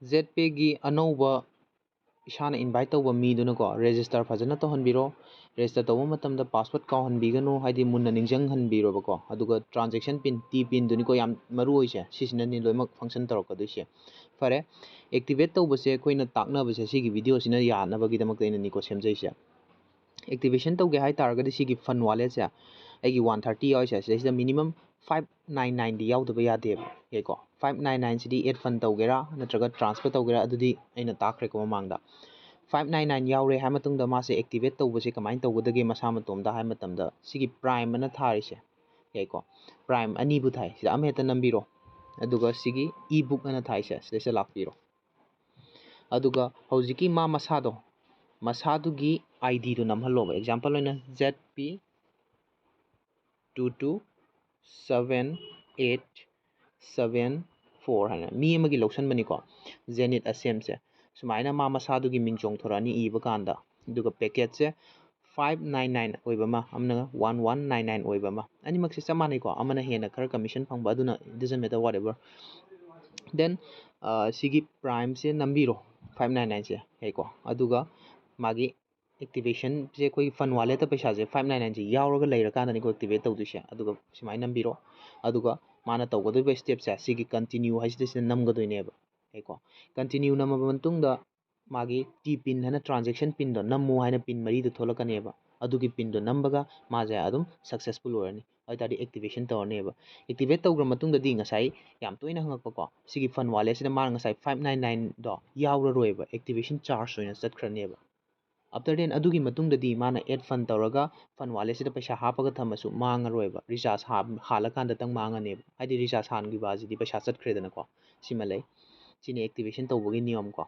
ZPay gi anouba isana invite tawba miduna ko register fajana tawhanbiro register tawba matamda password kaunhanbigano haidi munna ningjang hanbiro bako aduga transaction pin T pin duni ko yam maru oise sisina ni loimak function tarokadoise fare activate tawbase koina taknabase sigi video sina yanabagi damak taina niko semjaise activation tawge hai taragadi sigi fun wallet se aigi 130 yaise sida minimum 599 di yaudaba yadeba yeko 599 sidi add fund tawgera natraga transfer tawgera adudi aina takre ko mamangda 599 yaure hai matungda mase activate tawbase kamain tawgodage masa matomda hai matamda sigi prime ana tharise yeko prime ani bu thai sida amheta nambiro aduga sigi ebook ana thaise sida lakpiro aduga hojiki ma masado masadugi ID do namhalloba example oina ZP 227874 hana mi amagi lotion bani ko zenit asem se sumaina ma masadugi mingchong thorani iba kanda duga packet se 599 oiba ma amna 1199 oiba ma ani makse samani ko amana hena khar commission phangba aduna doesn't matter whatever then sigi prime se nambiro 599 se heko aduga magi activation se koi fun wallet ta paisa se 599 se yauraga leira kana ni ko activate tawduse aduga simai nambiro aduga mana tawgodoba step se sigi continue haisida sina namgadoineba heko continue namaba mantungda magi T pin hana transaction pin do nammu haina pin mari do tholakaneba adugi pin do nambaga maja adum successful orani aitadi activation tawrneba activate tawgra matungda di ngasai yam toina hangakpa ko sigi fun wallet sida mar ngasai 599 do yaura roeba activation charge oina chatkhraneba after then adugi matungda di mana add fund tawraga fun wallet sida paisa hapaga thamasu manga roeba recharge halakanda tang manga neba haidi recharge hangi baji di paisa chatkhredana ko simalai sini activation tawbagi niyam ko